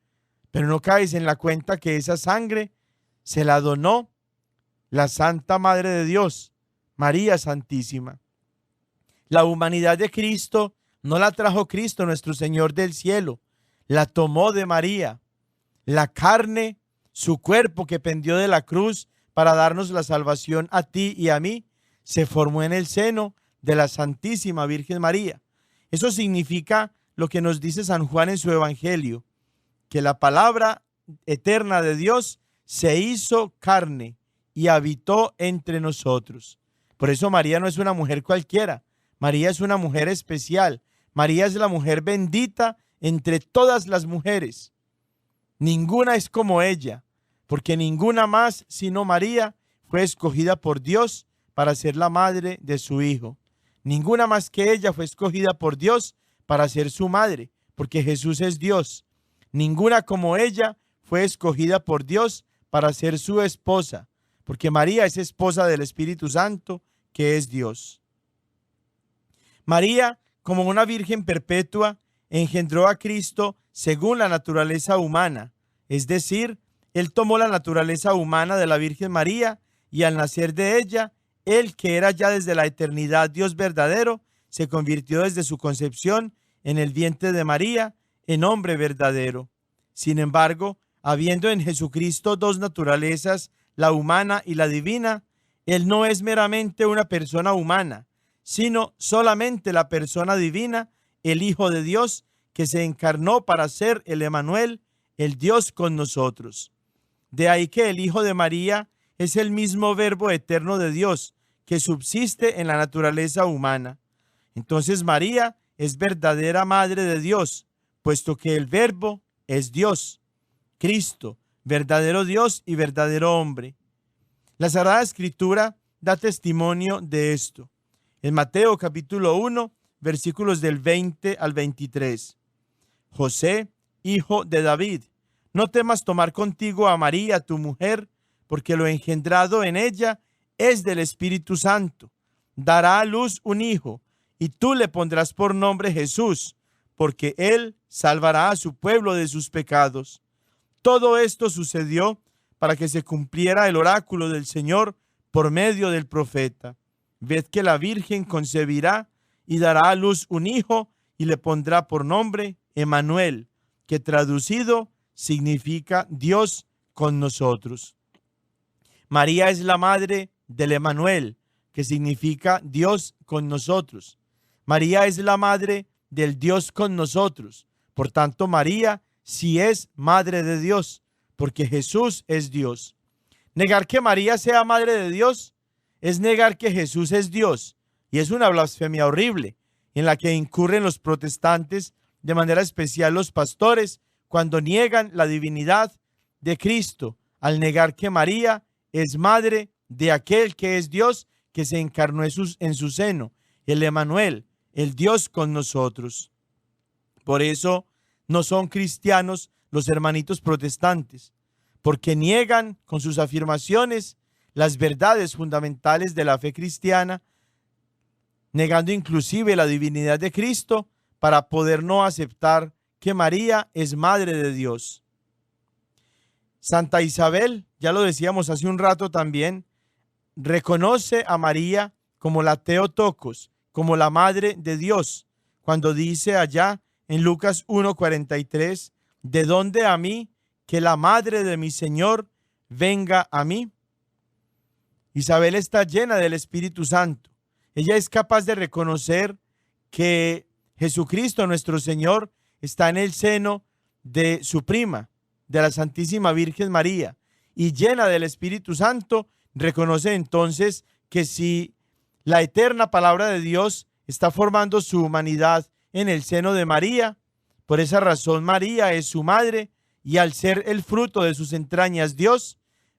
pero no caes en la cuenta que esa sangre se la donó la Santa Madre de Dios, María Santísima. La humanidad de Cristo no la trajo Cristo nuestro Señor del cielo, la tomó de María. La carne, su cuerpo que pendió de la cruz para darnos la salvación a ti y a mí, se formó en el seno de la Santísima Virgen María. Eso significa lo que nos dice San Juan en su Evangelio, que la palabra eterna de Dios se hizo carne y habitó entre nosotros. Por eso María no es una mujer cualquiera. María es una mujer especial. María es la mujer bendita entre todas las mujeres. Ninguna es como ella, porque ninguna más sino María fue escogida por Dios para ser la madre de su Hijo. Ninguna más que ella fue escogida por Dios para ser su madre, porque Jesús es Dios. Ninguna como ella fue escogida por Dios para ser su esposa, porque María es esposa del Espíritu Santo, que es Dios. María, como una virgen perpetua, engendró a Cristo según la naturaleza humana, es decir, Él tomó la naturaleza humana de la Virgen María y al nacer de ella, Él, que era ya desde la eternidad Dios verdadero, se convirtió desde su concepción en el vientre de María en hombre verdadero. Sin embargo, habiendo en Jesucristo dos naturalezas, la humana y la divina, Él no es meramente una persona humana, sino solamente la persona divina, el Hijo de Dios, que se encarnó para ser el Emmanuel, el Dios con nosotros. De ahí que el Hijo de María es el mismo Verbo eterno de Dios, que subsiste en la naturaleza humana. Entonces María es verdadera Madre de Dios, puesto que el Verbo es Dios, Cristo, verdadero Dios y verdadero hombre. La Sagrada Escritura da testimonio de esto. En Mateo capítulo 1, versículos del 20 al 23. José, hijo de David, no temas tomar contigo a María, tu mujer, porque lo engendrado en ella es del Espíritu Santo. Dará a luz un hijo, y tú le pondrás por nombre Jesús, porque él salvará a su pueblo de sus pecados. Todo esto sucedió para que se cumpliera el oráculo del Señor por medio del profeta. Ved que la Virgen concebirá y dará a luz un hijo y le pondrá por nombre Emmanuel, que traducido significa Dios con nosotros. María es la madre del Emmanuel, que significa Dios con nosotros. María es la madre del Dios con nosotros. Por tanto, María sí es madre de Dios, porque Jesús es Dios. Negar que María sea madre de Dios es negar que Jesús es Dios, y es una blasfemia horrible en la que incurren los protestantes, de manera especial los pastores, cuando niegan la divinidad de Cristo, al negar que María es madre de aquel que es Dios, que se encarnó en su seno, el Emmanuel, el Dios con nosotros. Por eso no son cristianos los hermanitos protestantes, porque niegan con sus afirmaciones las verdades fundamentales de la fe cristiana, negando inclusive la divinidad de Cristo para poder no aceptar que María es Madre de Dios. Santa Isabel, ya lo decíamos hace un rato también, reconoce a María como la Theotokos, como la Madre de Dios, cuando dice allá en Lucas 1:43, ¿de dónde a mí que la Madre de mi Señor venga a mí? Isabel está llena del Espíritu Santo. Ella es capaz de reconocer que Jesucristo nuestro Señor está en el seno de su prima, de la Santísima Virgen María, y llena del Espíritu Santo, reconoce entonces que si la eterna palabra de Dios está formando su humanidad en el seno de María, por esa razón María es su madre, y al ser el fruto de sus entrañas Dios,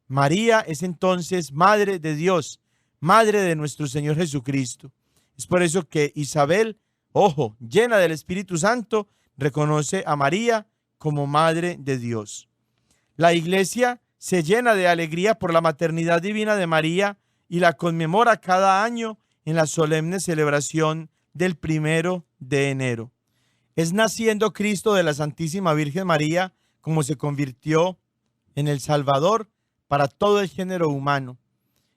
María es entonces Madre de Dios, Madre de nuestro Señor Jesucristo. Es por eso que Isabel, ojo, llena del Espíritu Santo, reconoce a María como Madre de Dios. La Iglesia se llena de alegría por la maternidad divina de María y la conmemora cada año en la solemne celebración del 1 de enero. Es naciendo Cristo de la Santísima Virgen María como se convirtió en el Salvador para todo el género humano.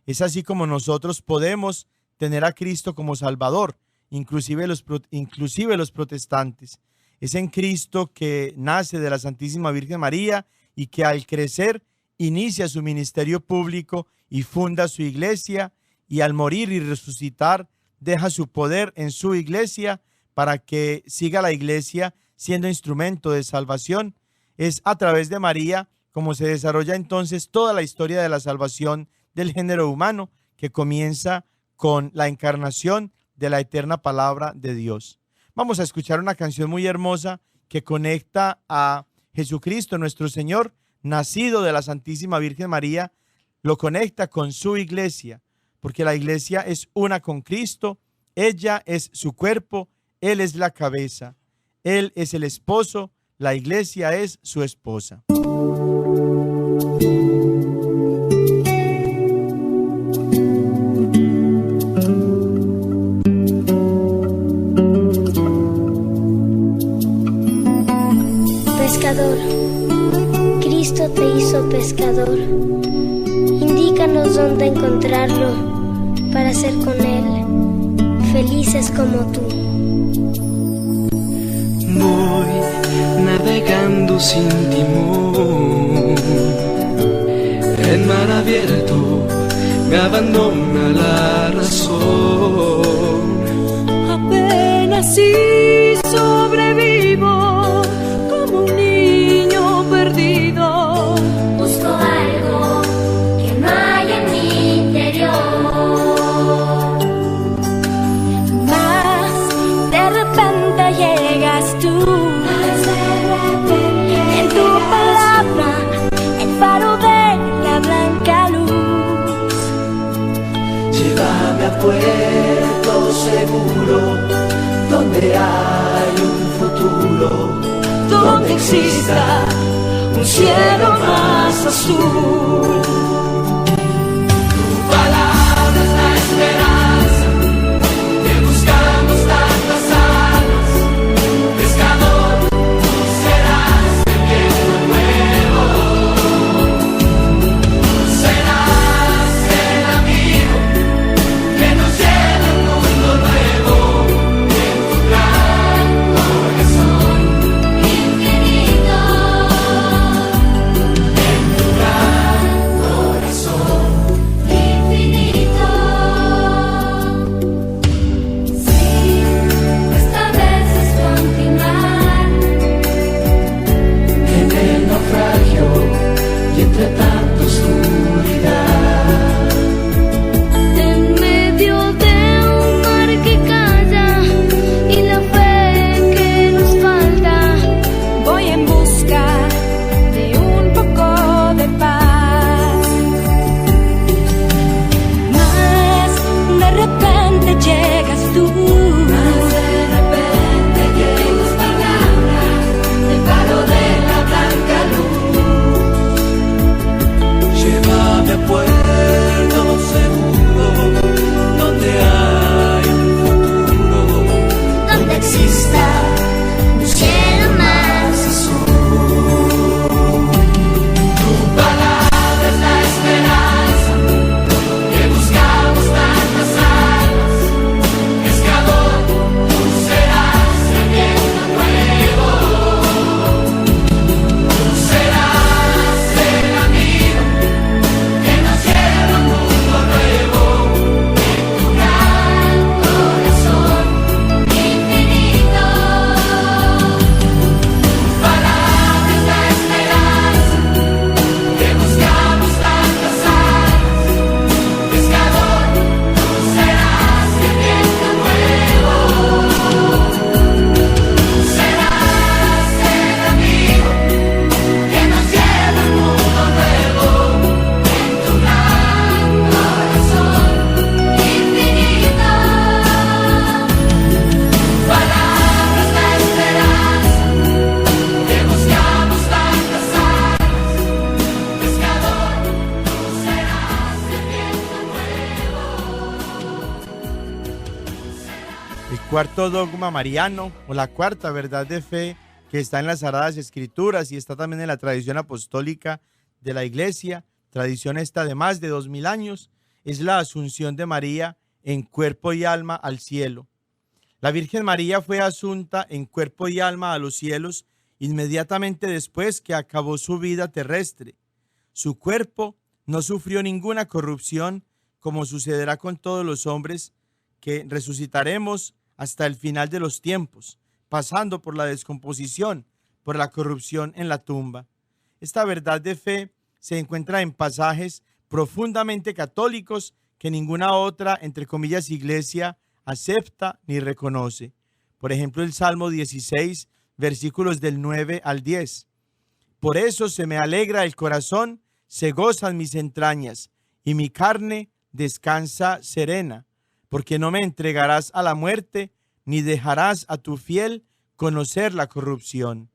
Es así como nosotros podemos tener a Cristo como Salvador, inclusive los protestantes. Es en Cristo que nace de la Santísima Virgen María y que al crecer inicia su ministerio público y funda su iglesia, y al morir y resucitar deja su poder en su iglesia para que siga la iglesia siendo instrumento de salvación. Es a través de María como se desarrolla entonces toda la historia de la salvación del género humano, que comienza con la encarnación de la eterna palabra de Dios. Vamos a escuchar una canción muy hermosa que conecta a Jesucristo nuestro Señor, nacido de la Santísima Virgen María, lo conecta con su iglesia, porque la iglesia es una con Cristo, ella es su cuerpo, Él es la cabeza, Él es el esposo, la iglesia es su esposa. Pescador, Cristo te hizo pescador. Indícanos dónde encontrarlo para ser con Él felices como tú. Voy navegando sin timón, en mar abierto me abandona la razón. Apenas si sobrevivo como un niño perdido. Busco algo que no hay en mi interior. Mas de repente llegas tú. En tu palabra, el faro de la blanca luz. Llévame a puerto seguro, donde hay un futuro, Donde exista un cielo más azul. Tu palabra es la esperanza que buscamos tantas almas. Pescador, tú serás el viento nuevo. Serás el amigo que nos lleva al mundo nuevo. En tu gran corazón Infinito, en tu gran cuarto dogma mariano o la cuarta verdad de fe que está en las Sagradas Escrituras y está también en la tradición apostólica de la Iglesia, tradición esta de más de 2000 años, es la asunción de María en cuerpo y alma al cielo. La Virgen María fue asunta en cuerpo y alma a los cielos inmediatamente después que acabó su vida terrestre. Su cuerpo no sufrió ninguna corrupción, como sucederá con todos los hombres que resucitaremos hasta el final de los tiempos, pasando por la descomposición, por la corrupción en la tumba. Esta verdad de fe se encuentra en pasajes profundamente católicos que ninguna otra, entre comillas, iglesia acepta ni reconoce. Por ejemplo, el Salmo 16, versículos del 9 al 10. Por eso se me alegra el corazón, se gozan mis entrañas, y mi carne descansa serena, porque no me entregarás a la muerte, ni dejarás a tu fiel conocer la corrupción.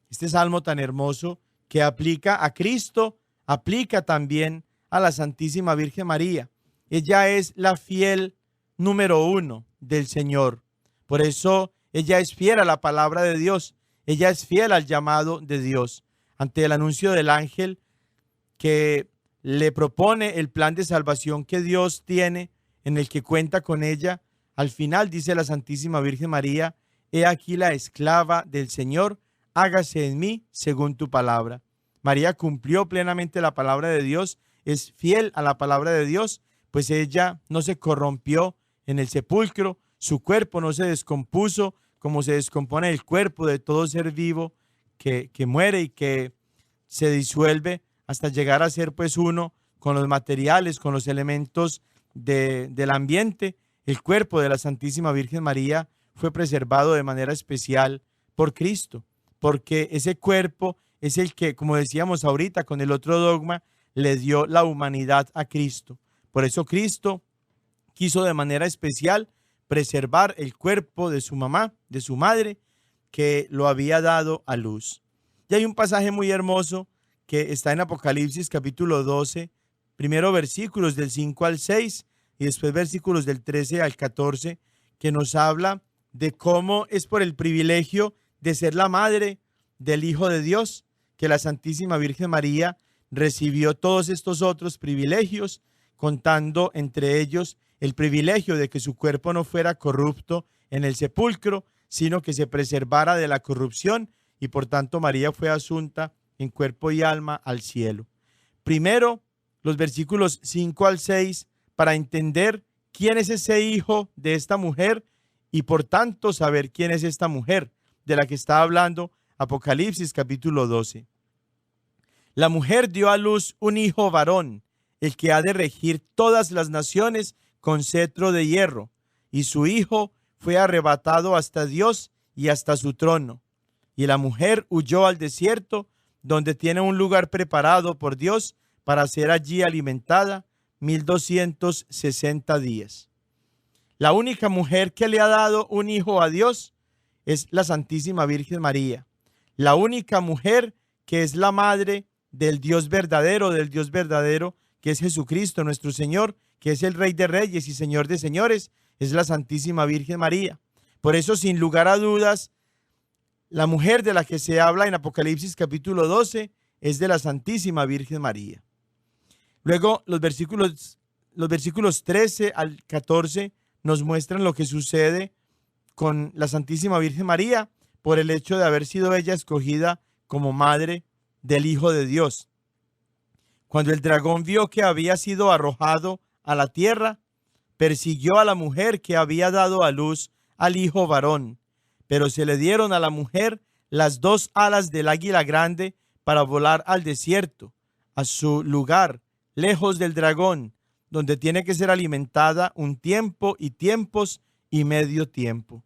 Este salmo tan hermoso que aplica a Cristo, aplica también a la Santísima Virgen María. Ella es la fiel número 1 del Señor. Por eso ella es fiel a la palabra de Dios. Ella es fiel al llamado de Dios. Ante el anuncio del ángel que le propone el plan de salvación que Dios tiene, en el que cuenta con ella, al final dice la Santísima Virgen María: he aquí la esclava del Señor, hágase en mí según tu palabra. María cumplió plenamente la palabra de Dios, es fiel a la palabra de Dios, pues ella no se corrompió en el sepulcro, su cuerpo no se descompuso como se descompone el cuerpo de todo ser vivo que muere y que se disuelve hasta llegar a ser pues uno con los materiales, con los elementos del ambiente. El cuerpo de la Santísima Virgen María fue preservado de manera especial por Cristo, porque ese cuerpo es el que, como decíamos ahorita con el otro dogma, le dio la humanidad a Cristo. Por eso Cristo quiso de manera especial preservar el cuerpo de su mamá, de su madre, que lo había dado a luz. Y hay un pasaje muy hermoso que está en Apocalipsis capítulo 12, primero versículos del 5 al 6 y después versículos del 13 al 14, que nos habla de cómo es por el privilegio de ser la madre del Hijo de Dios que la Santísima Virgen María recibió todos estos otros privilegios, contando entre ellos el privilegio de que su cuerpo no fuera corrupto en el sepulcro, sino que se preservara de la corrupción, y por tanto María fue asunta en cuerpo y alma al cielo. Primero, los versículos 5 al 6, para entender quién es ese hijo de esta mujer y por tanto saber quién es esta mujer de la que está hablando Apocalipsis capítulo 12. La mujer dio a luz un hijo varón, el que ha de regir todas las naciones con cetro de hierro, y su hijo fue arrebatado hasta Dios y hasta su trono. Y la mujer huyó al desierto, donde tiene un lugar preparado por Dios para ser allí alimentada 1260 días. La única mujer que le ha dado un hijo a Dios es la Santísima Virgen María. La única mujer que es la madre del Dios verdadero, que es Jesucristo nuestro Señor, que es el Rey de Reyes y Señor de Señores, es la Santísima Virgen María. Por eso, sin lugar a dudas, la mujer de la que se habla en Apocalipsis capítulo 12 es de la Santísima Virgen María. Luego, los versículos 13 al 14 nos muestran lo que sucede con la Santísima Virgen María por el hecho de haber sido ella escogida como madre del Hijo de Dios. Cuando el dragón vio que había sido arrojado a la tierra, persiguió a la mujer que había dado a luz al hijo varón, pero se le dieron a la mujer las 2 alas del águila grande para volar al desierto, a su lugar, lejos del dragón, donde tiene que ser alimentada un tiempo y tiempos y medio tiempo.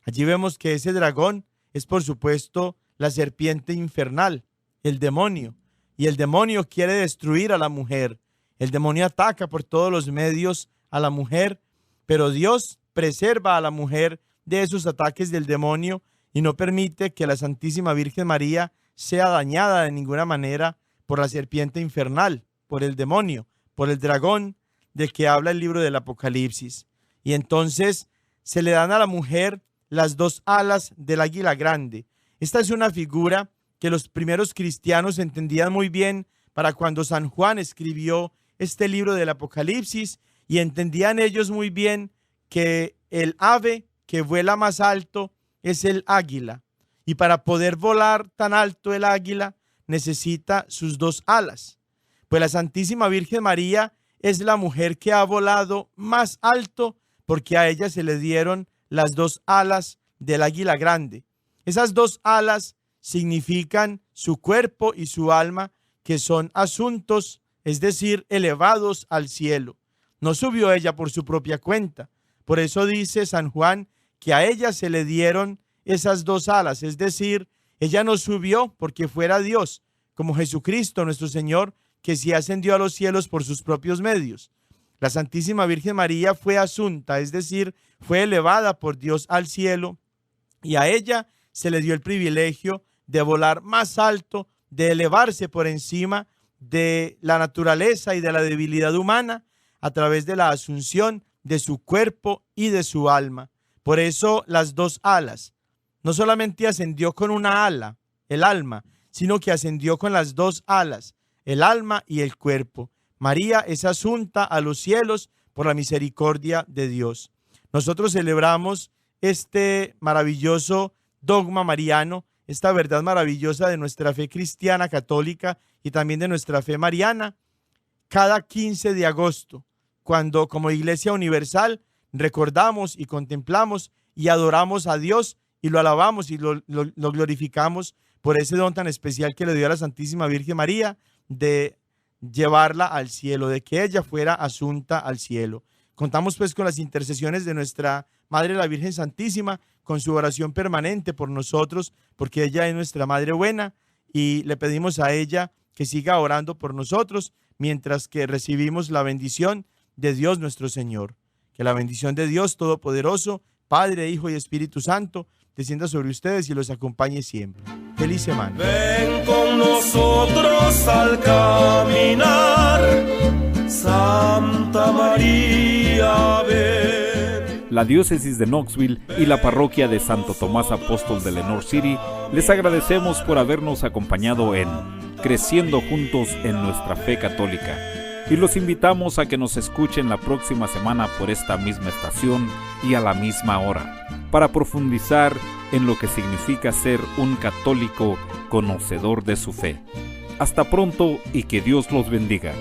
Allí vemos que ese dragón es, por supuesto, la serpiente infernal, el demonio, y el demonio quiere destruir a la mujer. El demonio ataca por todos los medios a la mujer, pero Dios preserva a la mujer de esos ataques del demonio y no permite que la Santísima Virgen María sea dañada de ninguna manera por la serpiente infernal, por el demonio, por el dragón del que habla el libro del Apocalipsis. Y entonces se le dan a la mujer las dos alas del águila grande. Esta es una figura que los primeros cristianos entendían muy bien para cuando San Juan escribió este libro del Apocalipsis, y entendían ellos muy bien que el ave que vuela más alto es el águila, y para poder volar tan alto el águila necesita sus dos alas. Pues la Santísima Virgen María es la mujer que ha volado más alto, porque a ella se le dieron las dos alas del águila grande. Esas dos alas significan su cuerpo y su alma, que son asuntos, es decir, elevados al cielo. No subió ella por su propia cuenta. Por eso dice San Juan que a ella se le dieron esas dos alas, es decir, ella no subió porque fuera Dios, como Jesucristo nuestro Señor, que sí ascendió a los cielos por sus propios medios. La Santísima Virgen María fue asunta, es decir, fue elevada por Dios al cielo, y a ella se le dio el privilegio de volar más alto, de elevarse por encima de la naturaleza y de la debilidad humana a través de la asunción de su cuerpo y de su alma. Por eso las dos alas. No solamente ascendió con una ala, el alma, sino que ascendió con las dos alas, el alma y el cuerpo. María es asunta a los cielos por la misericordia de Dios. Nosotros celebramos este maravilloso dogma mariano, esta verdad maravillosa de nuestra fe cristiana católica y también de nuestra fe mariana, cada 15 de agosto, cuando como Iglesia Universal recordamos y contemplamos y adoramos a Dios y lo alabamos y lo glorificamos por ese don tan especial que le dio a la Santísima Virgen María de llevarla al cielo, de que ella fuera asunta al cielo. Contamos pues con las intercesiones de nuestra Madre la Virgen Santísima, con su oración permanente por nosotros, porque ella es nuestra Madre buena, y le pedimos a ella que siga orando por nosotros mientras que recibimos la bendición de Dios nuestro Señor. Que la bendición de Dios Todopoderoso, Padre, Hijo y Espíritu Santo, descienda sobre ustedes y los acompañe siempre. Feliz semana. Ven con nosotros al caminar, Santa María, ven. La diócesis de Knoxville y la parroquia de Santo Tomás Apóstol de Lenoir City les agradecemos por habernos acompañado en Creciendo Juntos en Nuestra Fe Católica, y los invitamos a que nos escuchen la próxima semana por esta misma estación y a la misma hora, para profundizar en lo que significa ser un católico conocedor de su fe. Hasta pronto y que Dios los bendiga.